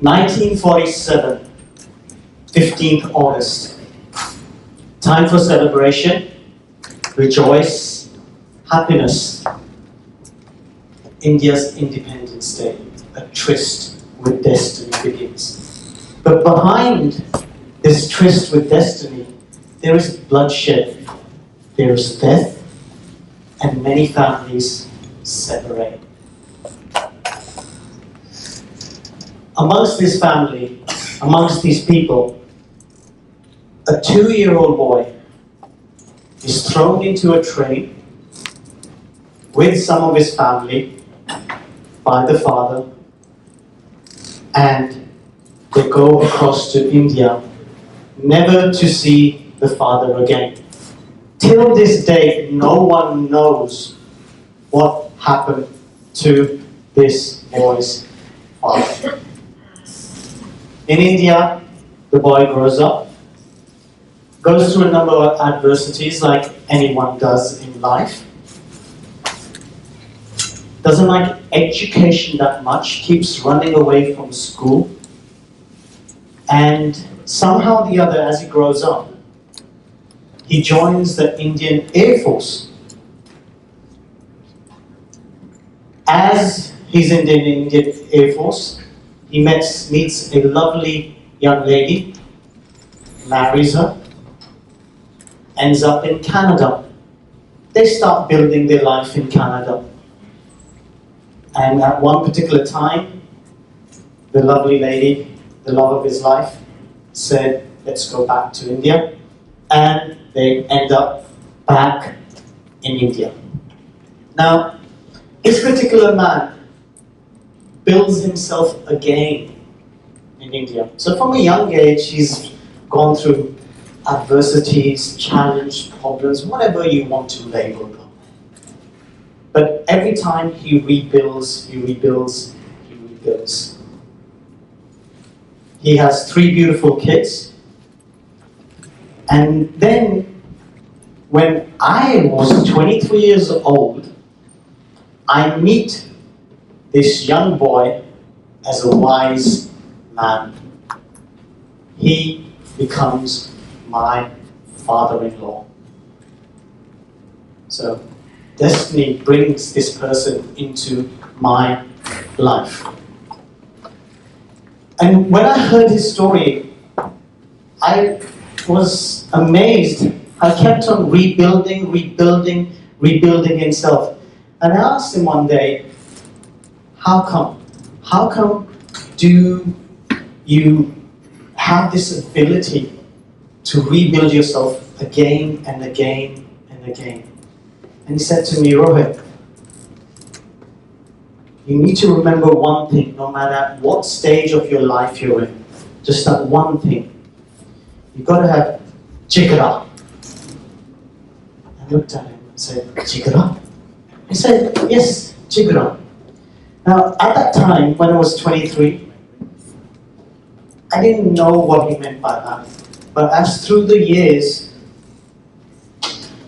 1947, 15th August. Time for celebration, rejoice, happiness. India's Independence Day, a tryst with destiny begins. But behind this tryst with destiny, there is bloodshed, there is death, and many families separate. Amongst this family, amongst these people, a 2-year-old boy is thrown into a train with some of his family by the father, and they go across to India, never to see the father again. Till this day, no one knows what happened to this boy's father. In India, the boy grows up, goes through a number of adversities like anyone does in life. Doesn't like education that much, keeps running away from school. And somehow or the other, as he grows up, he joins the Indian Air Force. As he's in the Indian Air Force, he meets a lovely young lady, marries her, ends up in Canada. They start building their life in Canada. And at one particular time, the lovely lady, the love of his life, said, let's go back to India. And they end up back in India. Now, this particular man builds himself again in India. So from a young age, he's gone through adversities, challenges, problems, whatever you want to label them. But every time he rebuilds, he rebuilds, he rebuilds. He has 3 beautiful kids. And then, when I was 23 years old, I meet this young boy as a wise man. He becomes my father-in-law. So, destiny brings this person into my life. And when I heard his story, I was amazed. I kept on rebuilding himself. And I asked him one day, how come? How come do you have this ability to rebuild yourself again and again and again? And he said to me, Rohit, you need to remember one thing, no matter what stage of your life you're in. Just that one thing. You've got to have JIGRA. I looked at him and said, JIGRA? He said, yes, JIGRA. Now, at that time, when I was 23, I didn't know what he meant by that. But as through the years,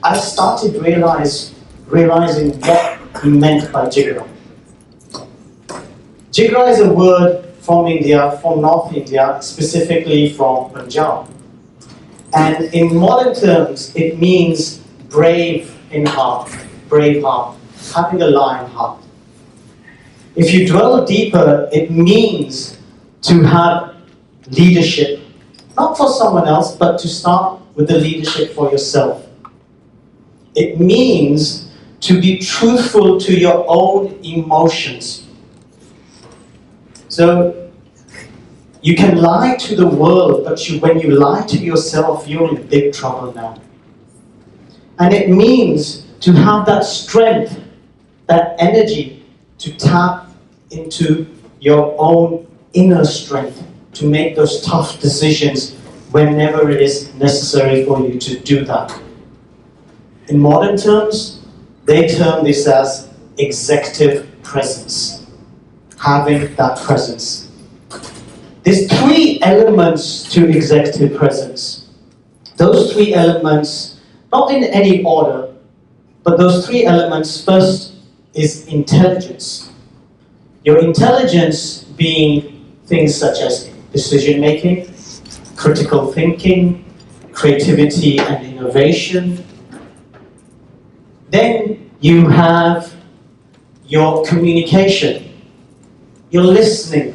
I started realizing what he meant by JIGRA. JIGRA is a word from India, from North India, specifically from Punjab. And in modern terms, it means brave in heart, brave heart, having a lion heart. If you dwell deeper, it means to have leadership, not for someone else, but to start with the leadership for yourself. It means to be truthful to your own emotions. So, you can lie to the world, but when you lie to yourself, you're in big trouble now. And it means to have that strength, that energy, to tap into your own inner strength, to make those tough decisions whenever it is necessary for you to do that. In modern terms, they term this as executive presence. Having that presence. There's 3 elements to executive presence. Those 3 elements, not in any order, but those 3 elements, first is intelligence. Your intelligence being things such as decision making, critical thinking, creativity and innovation. Then you have your communication, your listening,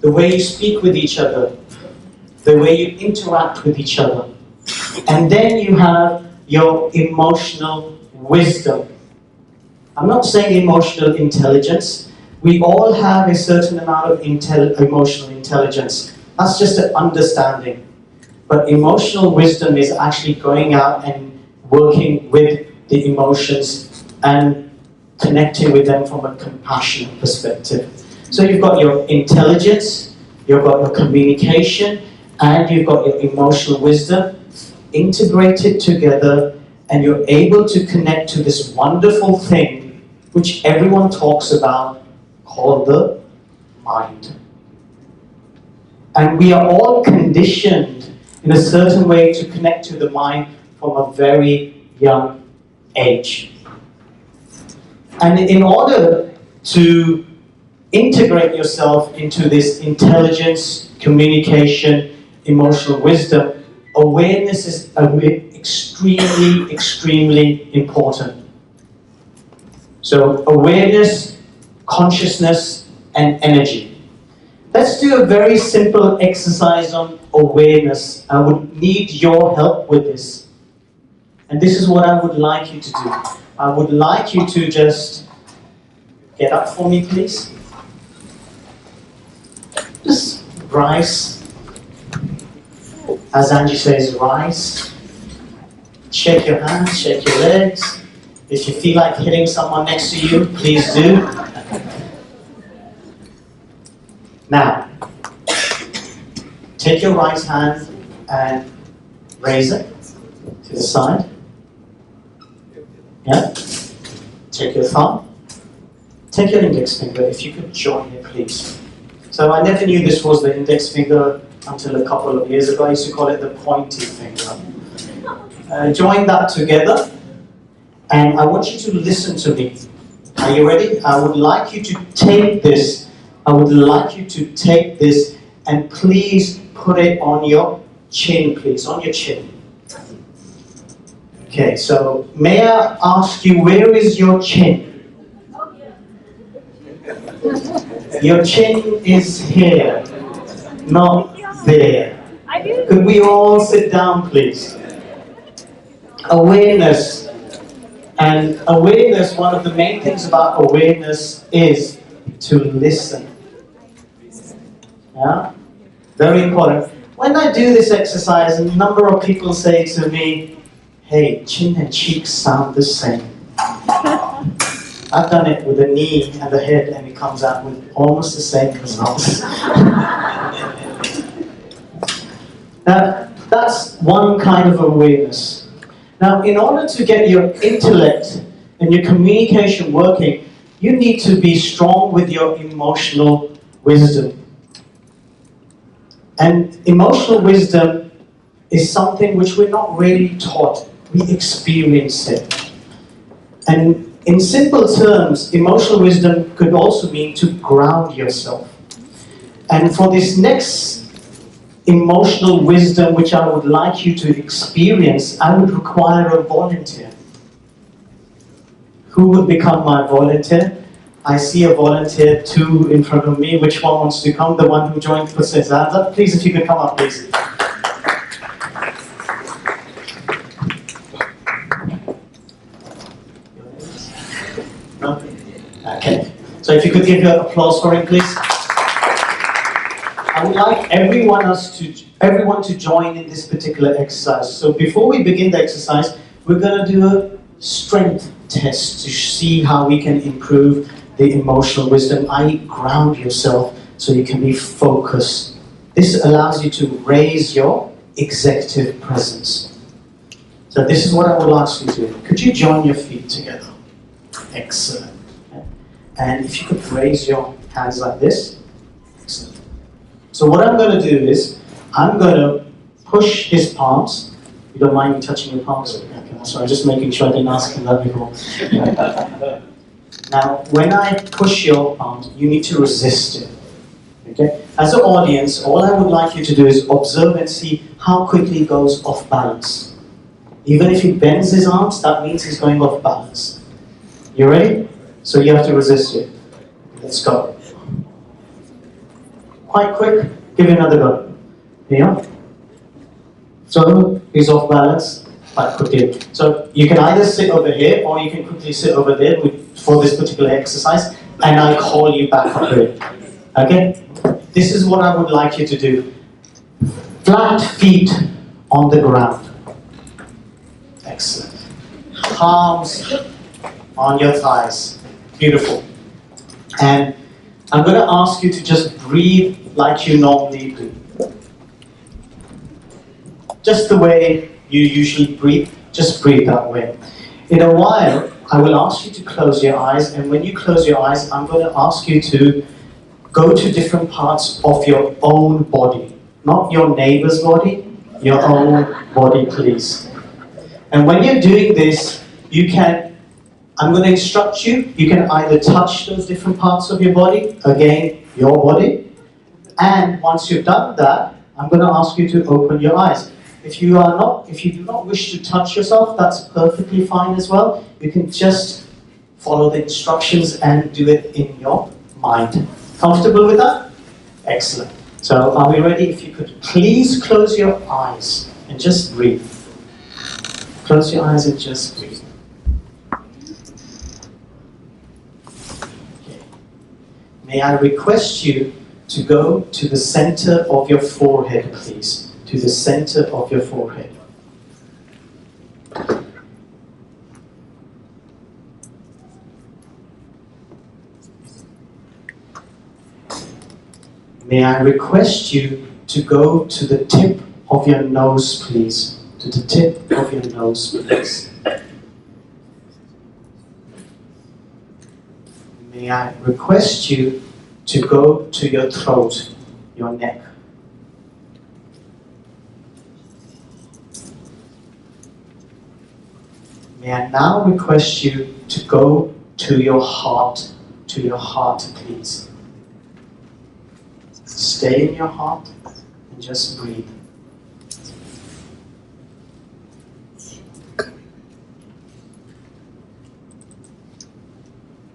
the way you speak with each other, the way you interact with each other. And then you have your emotional wisdom. I'm not saying emotional intelligence. We all have a certain amount of emotional intelligence. That's just an understanding. But emotional wisdom is actually going out and working with the emotions and connecting with them from a compassionate perspective. So you've got your intelligence, you've got your communication, and you've got your emotional wisdom integrated together, and you're able to connect to this wonderful thing which everyone talks about called the mind. And we are all conditioned in a certain way to connect to the mind from a very young age. And in order to integrate yourself into this intelligence, communication, emotional wisdom, awareness is extremely, extremely important. So awareness, consciousness, and energy. Let's do a very simple exercise on awareness. I would need your help with this. And this is what I would like you to do. I would like you to just get up for me, please. Just rise. As Angie says, rise. Shake your hands, shake your legs. If you feel like hitting someone next to you, please do. Now, take your right hand and raise it to the side. Yeah? Take your thumb. Take your index finger, if you could join it, please. So I never knew this was the index finger until a couple of years ago. I used to call it the pointy finger. Join that together, and I want you to listen to me. Are you ready? I would like you to take this. I would like you to take this and please put it on your chin, please, on your chin. Okay, so may I ask you, where is your chin? Your chin is here, not there. Could we all sit down, please? Awareness. And awareness, one of the main things about awareness is to listen. Yeah? Very important. When I do this exercise, a number of people say to me, hey, chin and cheeks sound the same. I've done it with the knee and the head, and it comes out with almost the same results. Now, that's one kind of awareness. Now, in order to get your intellect and your communication working, you need to be strong with your emotional wisdom. And emotional wisdom is something which we're not really taught. We experience it. And in simple terms, emotional wisdom could also mean to ground yourself. And for this next emotional wisdom which I would like you to experience, I would require a volunteer. Who would become my volunteer? I see a volunteer, 2 in front of me. Which one wants to come? The one who joined, puts his hands up. Please, if you could come up, please. No? Okay. So if you could give your applause for him, please. I would like everyone to join in this particular exercise. So before we begin the exercise, we're going to do a strength test to see how we can improve the emotional wisdom, i.e. ground yourself so you can be focused. This allows you to raise your executive presence. So this is what I will ask you to do. Could you join your feet together? Excellent. And if you could raise your hands like this. Excellent. So what I'm going to do is, I'm going to push his palms. You don't mind me touching your palms? Okay, sorry, just making sure I didn't ask him that before. Now, when I push your palms, you need to resist it. Okay? As an audience, all I would like you to do is observe and see how quickly he goes off balance. Even if he bends his arms, that means he's going off balance. You ready? So you have to resist it. Let's go. Quite quick. Give it another go. Yeah. So he's off balance quite quickly. So you can either sit over here or you can quickly sit over there for this particular exercise, and I'll call you back up here. Okay? This is what I would like you to do. Flat feet on the ground. Excellent. Palms on your thighs. Beautiful. And I'm going to ask you to just breathe like you normally do. Just the way you usually breathe, just breathe that way. In a while, I will ask you to close your eyes, and when you close your eyes, I'm going to ask you to go to different parts of your own body. Not your neighbor's body, your own body, please. And when you're doing this, I'm going to instruct you, you can either touch those different parts of your body, again, your body, and once you've done that, I'm going to ask you to open your eyes. If you do not wish to touch yourself, that's perfectly fine as well. You can just follow the instructions and do it in your mind. Comfortable with that? Excellent. So are we ready? If you could please close your eyes and just breathe. Close your eyes and just breathe. Okay. May I request you to go to the center of your forehead, please. To the center of your forehead. May I request you to go to the tip of your nose, please. To the tip of your nose, please. May I request you to go to your throat, your neck. May I now request you to go to your heart, please. Stay in your heart and just breathe.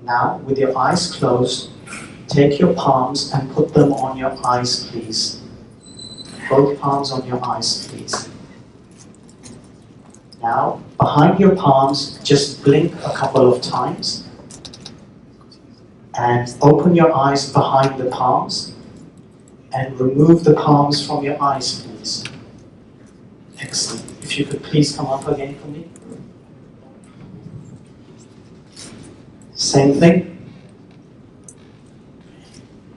Now, with your eyes closed, take your palms and put them on your eyes, please. Both palms on your eyes, please. Now, behind your palms, just blink a couple of times and open your eyes behind the palms and remove the palms from your eyes, please. Excellent. If you could please come up again for me. Same thing.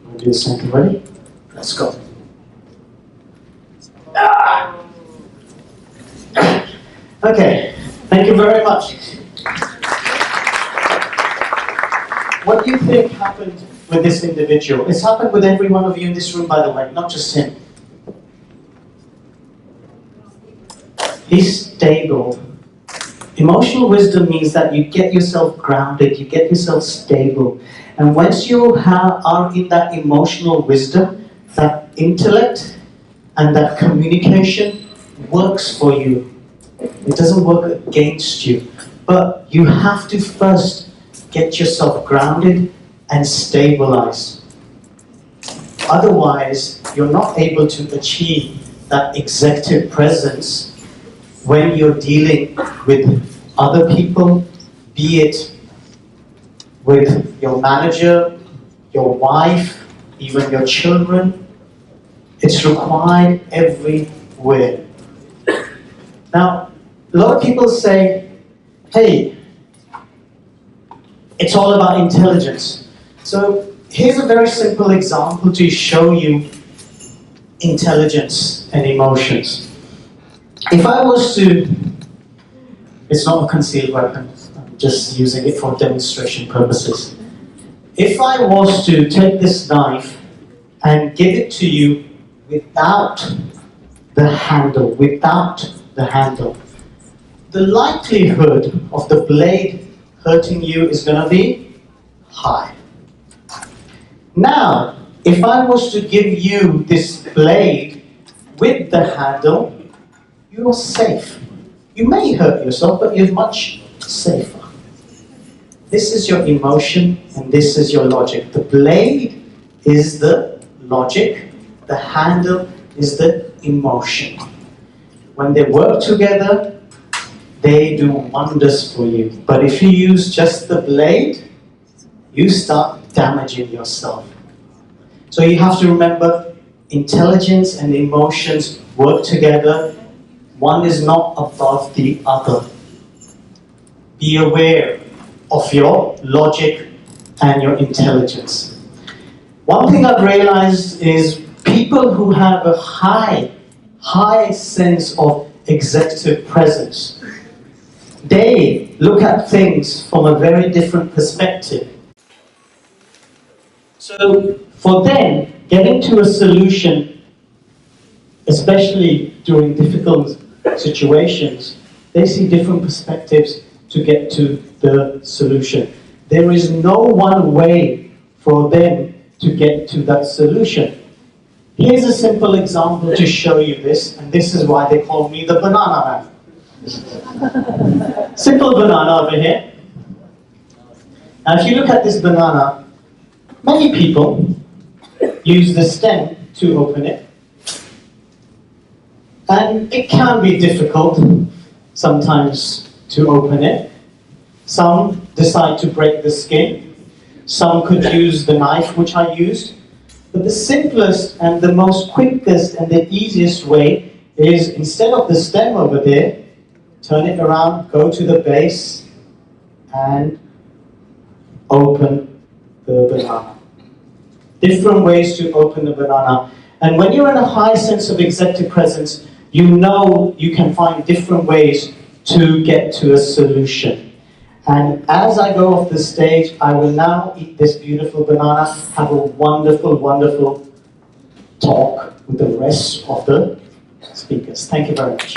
We'll do the same thing. Ready? Let's go. Okay, thank you very much. What do you think happened with this individual? It's happened with every one of you in this room, by the way, not just him. He's stable. Emotional wisdom means that you get yourself grounded, you get yourself stable. And once you are in that emotional wisdom, that intellect and that communication works for you. It doesn't work against you. But you have to first get yourself grounded and stabilized. Otherwise, you're not able to achieve that executive presence when you're dealing with other people, be it with your manager, your wife, even your children. It's required everywhere. Now, a lot of people say, hey, it's all about intelligence. So here's a very simple example to show you intelligence and emotions. If I was to, it's not a concealed weapon, I'm just using it for demonstration purposes. If I was to take this knife and give it to you without the handle, the likelihood of the blade hurting you is going to be high. Now, if I was to give you this blade with the handle, you're safe. You may hurt yourself, but you're much safer. This is your emotion, and this is your logic. The blade is the logic, the handle is the emotion. When they work together, they do wonders for you. But if you use just the blade, you start damaging yourself. So you have to remember, intelligence and emotions work together. One is not above the other. Be aware of your logic and your intelligence. One thing I've realized is people who have a high sense of executive presence, they look at things from a very different perspective. So for them, getting to a solution, especially during difficult situations, they see different perspectives to get to the solution. There is no one way for them to get to that solution. Here's a simple example to show you this, and this is why they call me the banana man. Simple banana over here. Now if you look at this banana, many people use the stem to open it. And it can be difficult sometimes to open it. Some decide to break the skin. Some could use the knife, which I used. But the simplest and the most quickest and the easiest way is, instead of the stem over there, turn it around, go to the base, and open the banana. Different ways to open the banana. And when you're in a high sense of executive presence, you know you can find different ways to get to a solution. And as I go off the stage, I will now eat this beautiful banana, have a wonderful, wonderful talk with the rest of the speakers. Thank you very much.